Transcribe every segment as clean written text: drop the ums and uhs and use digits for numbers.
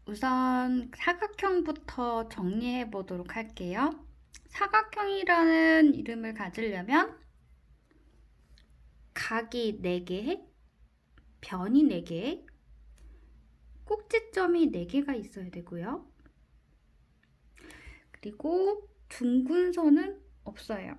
우선 사각형부터 정리해 보도록 할게요. 사각형이라는 이름을 가지려면 각이 4개, 변이 4개, 꼭지점이 4개가 있어야 되고요. 그리고 둥근 선은 없어요.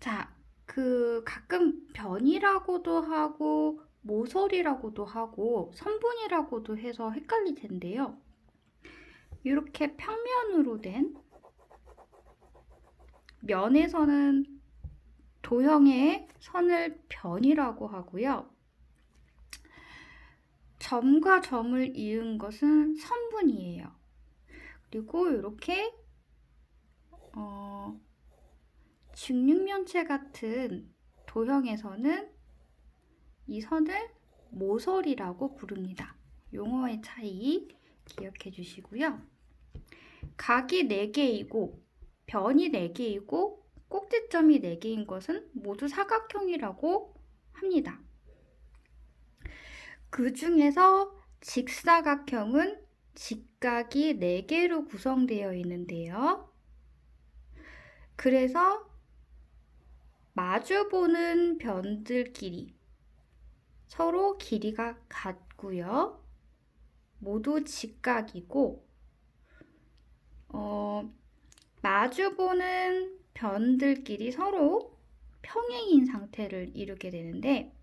자, 가끔 변이라고도 하고 모서리라고도 하고 선분이라고도 해서 헷갈릴 텐데요. 이렇게 평면으로 된 면에서는 도형의 선을 변이라고 하고요. 점과 점을 이은 것은 선분이에요. 그리고 이렇게 직육면체 같은 도형에서는 이 선을 모서리라고 부릅니다. 용어의 차이 기억해 주시고요. 각이 4개이고 변이 4개이고 꼭지점이 4개인 것은 모두 사각형이라고 합니다. 그 중에서 직사각형은 직각이 4개로 구성되어 있는데요. 그래서 마주보는 변들끼리 서로 길이가 같고요. 모두 직각이고 마주보는 변들끼리 서로 평행인 상태를 이루게 되는데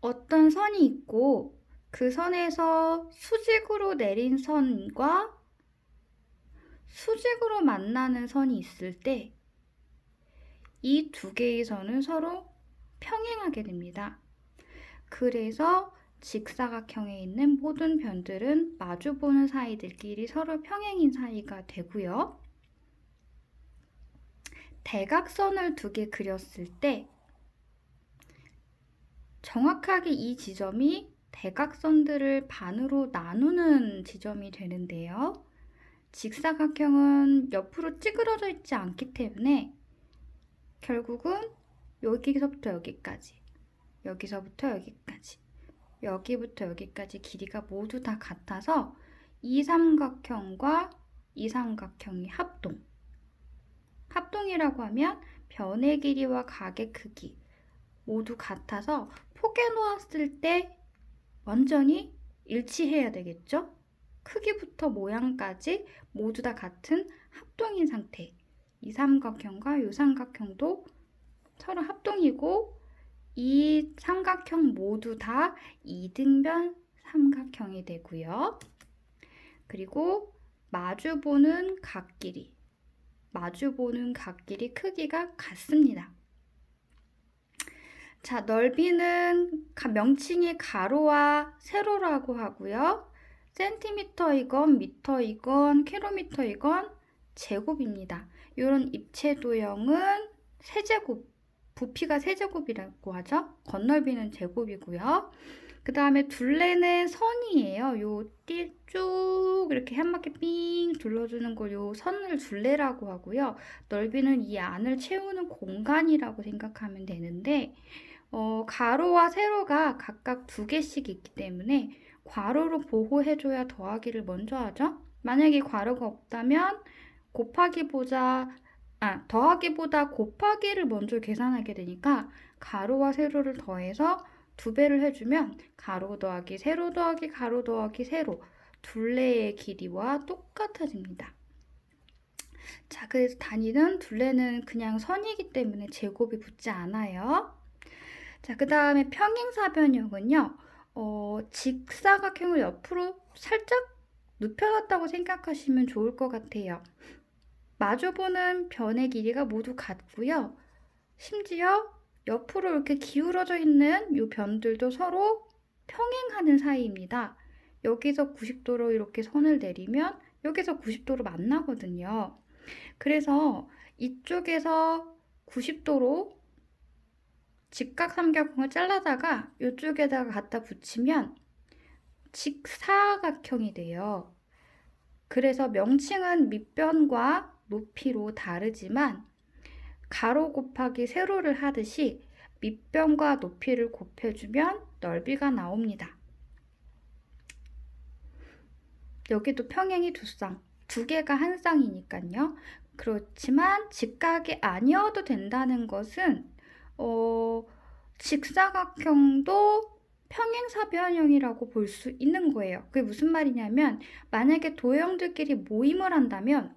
어떤 선이 있고 그 선에서 수직으로 내린 선과 수직으로 만나는 선이 있을 때 이 2개의 선은 서로 평행하게 됩니다. 그래서 직사각형에 있는 모든 변들은 마주보는 사이들끼리 서로 평행인 사이가 되고요. 대각선을 2개 그렸을 때 정확하게 이 지점이 대각선들을 반으로 나누는 지점이 되는데요. 직사각형은 옆으로 찌그러져 있지 않기 때문에 결국은 여기서부터 여기까지, 여기서부터 여기까지, 여기부터 여기까지 길이가 모두 다 같아서 이 삼각형과 이 삼각형이 합동이라고 하면 변의 길이와 각의 크기 모두 같아서 포개 놓았을 때 완전히 일치해야 되겠죠? 크기부터 모양까지 모두 다 같은 합동인 상태. 이 삼각형과 이 삼각형도 서로 합동이고 이 삼각형 모두 다 이등변 삼각형이 되고요. 그리고 마주보는 각끼리 크기가 같습니다. 자, 넓이는 명칭이 가로와 세로라고 하고요. 센티미터이건 미터이건 킬로미터이건 제곱입니다. 이런 입체 도형은 세제곱, 부피가 세제곱이라고 하죠. 건널비는 제곱이고요. 그 다음에 둘레는 선이에요. 요 띠 쭉 이렇게 한 바퀴 삥 둘러주는 걸 요 선을 둘레라고 하고요. 넓이는 이 안을 채우는 공간이라고 생각하면 되는데 가로와 세로가 각각 2개씩 있기 때문에 괄호로 보호해줘야 더하기를 먼저 하죠. 만약에 괄호가 없다면 더하기보다 곱하기를 먼저 계산하게 되니까 가로와 세로를 더해서 2배를 해주면 가로 더하기 세로 더하기 가로 더하기 세로 둘레의 길이와 똑같아집니다. 자, 그래서 단위는 둘레는 그냥 선이기 때문에 제곱이 붙지 않아요. 자, 그 다음에 평행사변형은요. 직사각형을 옆으로 살짝 눕혀놨다고 생각하시면 좋을 것 같아요. 마주보는 변의 길이가 모두 같고요. 심지어 옆으로 이렇게 기울어져 있는 이 변들도 서로 평행하는 사이입니다. 여기서 90도로 이렇게 선을 내리면 여기서 90도로 만나거든요. 그래서 이쪽에서 90도로 직각삼각형을 잘라다가 이쪽에다가 갖다 붙이면 직사각형이 돼요. 그래서 명칭은 밑변과 높이로 다르지만 가로 곱하기 세로를 하듯이 밑변과 높이를 곱해주면 넓이가 나옵니다. 여기도 평행이 두 쌍, 두 개가 한 쌍이니까요. 그렇지만 직각이 아니어도 된다는 것은 직사각형도 평행사변형이라고 볼 수 있는 거예요. 그게 무슨 말이냐면 만약에 도형들끼리 모임을 한다면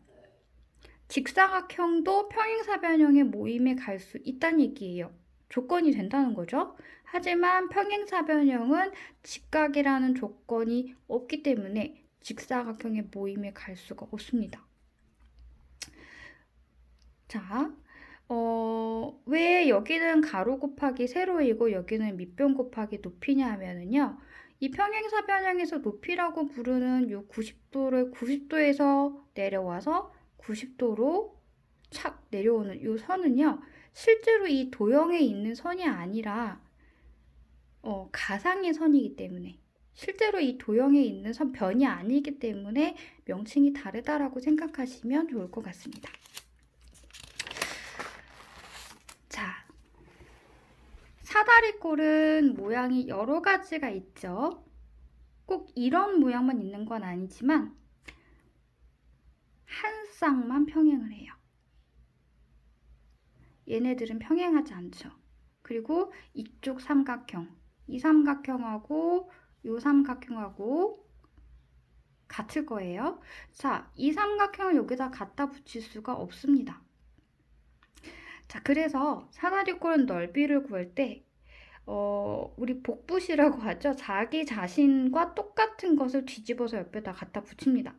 직사각형도 평행사변형의 모임에 갈 수 있다는 얘기예요. 조건이 된다는 거죠. 하지만 평행사변형은 직각이라는 조건이 없기 때문에 직사각형의 모임에 갈 수가 없습니다. 자, 왜 여기는 가로 곱하기 세로이고 여기는 밑변 곱하기 높이냐 하면은요. 이 평행사변형에서 높이라고 부르는 요 90도를 90도에서 내려와서 90도로 착 내려오는 요 선은요. 실제로 이 도형에 있는 선이 아니라 가상의 선이기 때문에 실제로 이 도형에 있는 선 변이 아니기 때문에 명칭이 다르다라고 생각하시면 좋을 것 같습니다. 자, 사다리꼴은 모양이 여러 가지가 있죠. 꼭 이런 모양만 있는 건 아니지만 한 쌍만 평행을 해요. 얘네들은 평행하지 않죠. 그리고 이쪽 삼각형, 이 삼각형하고 이 삼각형하고 같을 거예요. 자, 이 삼각형을 여기다 갖다 붙일 수가 없습니다. 자, 그래서 사다리꼴은 넓이를 구할 때 우리 복붙이라고 하죠. 자기 자신과 똑같은 것을 뒤집어서 옆에다 갖다 붙입니다.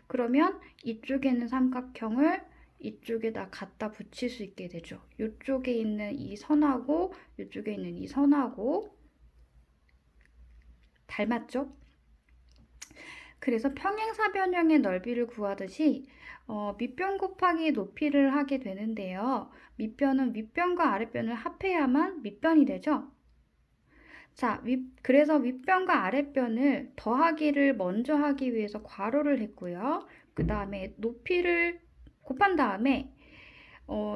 그러면 이쪽에 있는 삼각형을 이쪽에다 갖다 붙일 수 있게 되죠. 이쪽에 있는 이 선하고 이쪽에 있는 이 선하고 닮았죠? 그래서 평행사변형의 넓이를 구하듯이 밑변 곱하기 높이를 하게 되는데요. 밑변은 윗변과 아랫변을 합해야만 밑변이 되죠. 자, 그래서 윗변과 아랫변을 더하기를 먼저 하기 위해서 괄호를 했고요. 그 다음에 높이를 곱한 다음에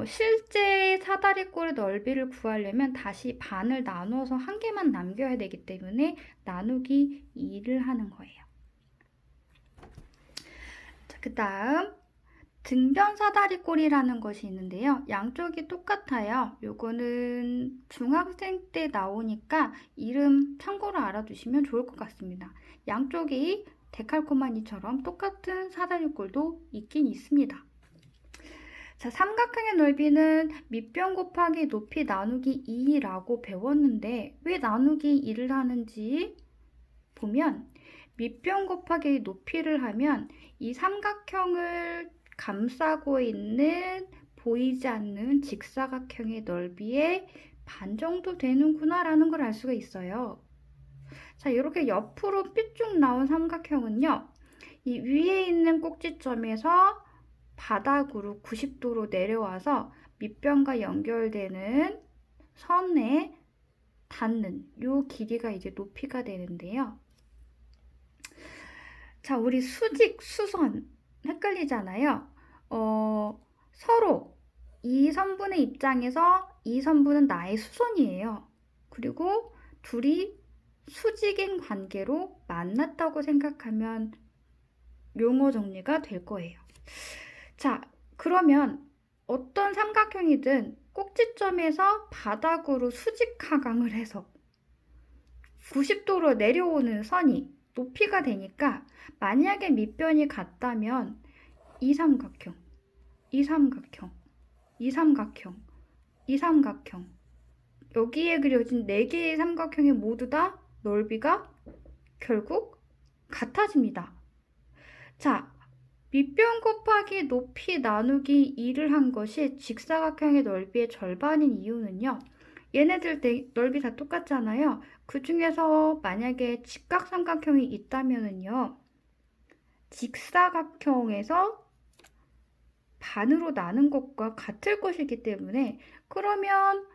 실제 사다리꼴의 넓이를 구하려면 다시 반을 나눠서 한 개만 남겨야 되기 때문에 나누기 2를 하는 거예요. 자, 그 다음 등변 사다리꼴이라는 것이 있는데요. 양쪽이 똑같아요. 요거는 중학생 때 나오니까 이름 참고로 알아두시면 좋을 것 같습니다. 양쪽이 데칼코마니처럼 똑같은 사다리꼴도 있긴 있습니다. 자, 삼각형의 넓이는 밑변 곱하기 높이 나누기 2라고 배웠는데 왜 나누기 2를 하는지 보면 밑변 곱하기 높이를 하면 이 삼각형을 감싸고 있는 보이지 않는 직사각형의 넓이의 반 정도 되는구나 라는 걸 알 수가 있어요. 자, 이렇게 옆으로 삐쭉 나온 삼각형은요. 이 위에 있는 꼭지점에서 바닥으로 90도로 내려와서 밑변과 연결되는 선에 닿는 이 길이가 이제 높이가 되는데요. 자, 우리 수직, 수선 헷갈리잖아요. 서로 이 선분의 입장에서 이 선분은 나의 수선이에요. 그리고 둘이 수직인 관계로 만났다고 생각하면 용어 정리가 될 거예요. 자, 그러면 어떤 삼각형이든 꼭지점에서 바닥으로 수직 하강을 해서 90도로 내려오는 선이 높이가 되니까 만약에 밑변이 같다면 이 삼각형, 이 삼각형, 이 삼각형, 이 삼각형 여기에 그려진 4개의 삼각형이 모두 다 넓이가 결국 같아집니다. 자, 밑변 곱하기 높이 나누기 2를 한 것이 직사각형의 넓이의 절반인 이유는요. 얘네들 넓이 다 똑같잖아요. 그 중에서 만약에 직각삼각형이 있다면은요. 직사각형에서 반으로 나눈 것과 같을 것이기 때문에 그러면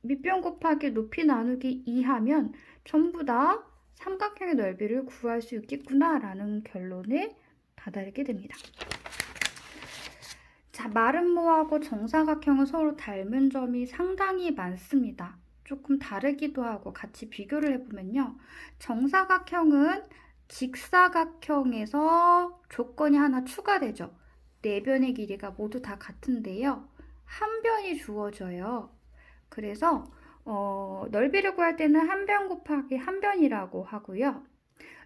밑변 곱하기 높이 나누기 2 하면 전부 다 삼각형의 넓이를 구할 수 있겠구나 라는 결론에 다다르게 됩니다. 자, 마름모하고 정사각형은 서로 닮은 점이 상당히 많습니다. 조금 다르기도 하고 같이 비교를 해보면요. 정사각형은 직사각형에서 조건이 하나 추가되죠. 네 변의 길이가 모두 다 같은데요. 한 변이 주어져요. 그래서 넓이를 구할 때는 한 변 곱하기 한 변이라고 하고요.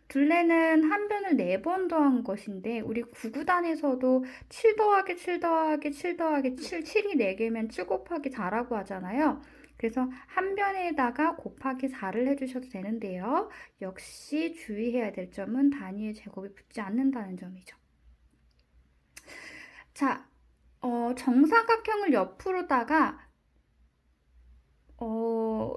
둘레는 한 변을 4번 더한 것인데 우리 구구단에서도 7 더하기 7 더하기 7 더하기 7, 7이 4개면 7 곱하기 4라고 하잖아요. 그래서 한 변에다가 곱하기 4를 해주셔도 되는데요. 역시 주의해야 될 점은 단위의 제곱이 붙지 않는다는 점이죠. 자, 정사각형을 옆으로다가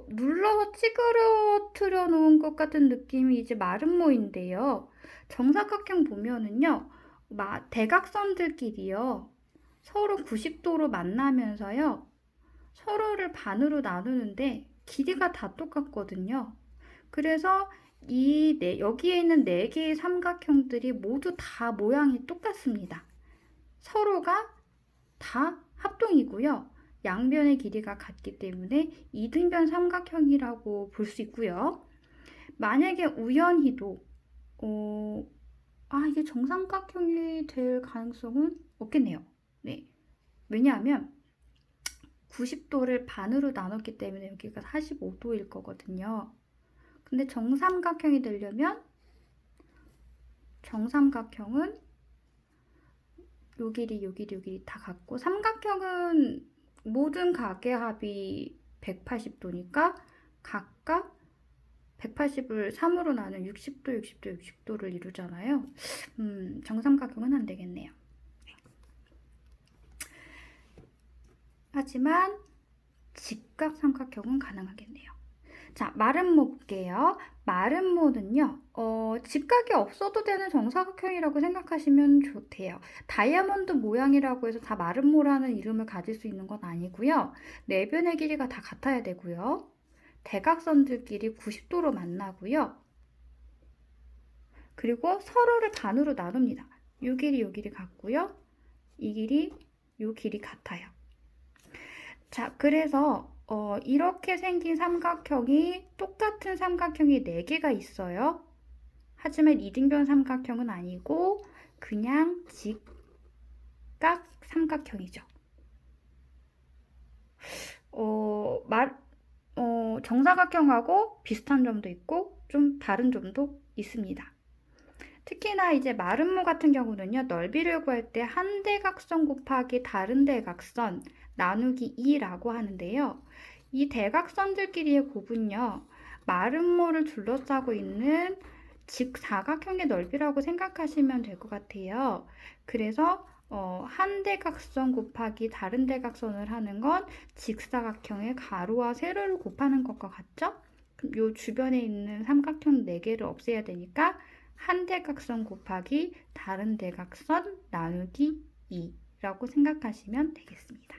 눌러서 찌그러뜨려 놓은 것 같은 느낌이 이제 마름모인데요. 정사각형 보면은요, 대각선들끼리요, 서로 90도로 만나면서요, 서로를 반으로 나누는데 길이가 다 똑같거든요. 그래서 여기에 있는 4개의 삼각형들이 모두 다 모양이 똑같습니다. 서로가 다 합동이고요. 양변의 길이가 같기 때문에 이등변 삼각형이라고 볼 수 있고요. 만약에 우연히도 이게 정삼각형이 될 가능성은 없겠네요. 네. 왜냐하면 90도를 반으로 나눴기 때문에 여기가 45도일 거거든요. 근데 정삼각형이 되려면 정삼각형은 요 길이, 요 길이, 요 길이 다 같고, 삼각형은 모든 각의 합이 180도니까 각각 180을 3으로 나눈 60도, 60도, 60도를 이루잖아요. 정삼각형은 안 되겠네요. 하지만 직각 삼각형은 가능하겠네요. 자, 마름모 볼게요. 마름모는요, 직각이 없어도 되는 정사각형이라고 생각하시면 좋대요. 다이아몬드 모양이라고 해서 다 마름모라는 이름을 가질 수 있는 건 아니고요. 네 변의 길이가 다 같아야 되고요. 대각선들끼리 90도로 만나고요. 그리고 서로를 반으로 나눕니다. 이 길이, 이 길이 같고요. 이 길이, 이 길이 같아요. 자, 그래서 이렇게 생긴 삼각형이 똑같은 삼각형이 4개가 있어요. 하지만 이등변 삼각형은 아니고 그냥 직각 삼각형이죠. 정사각형하고 비슷한 점도 있고 좀 다른 점도 있습니다. 특히나 이제 마름모 같은 경우는요, 넓이를 구할 때 한 대각선 곱하기 다른 대각선 나누기 2라고 하는데요. 이 대각선들끼리의 곱은요, 마름모를 둘러싸고 있는 직사각형의 넓이라고 생각하시면 될 것 같아요. 그래서 한 대각선 곱하기 다른 대각선을 하는 건 직사각형의 가로와 세로를 곱하는 것과 같죠? 그럼 요 주변에 있는 삼각형 4개를 없애야 되니까 한 대각선 곱하기 다른 대각선 나누기 2라고 생각하시면 되겠습니다.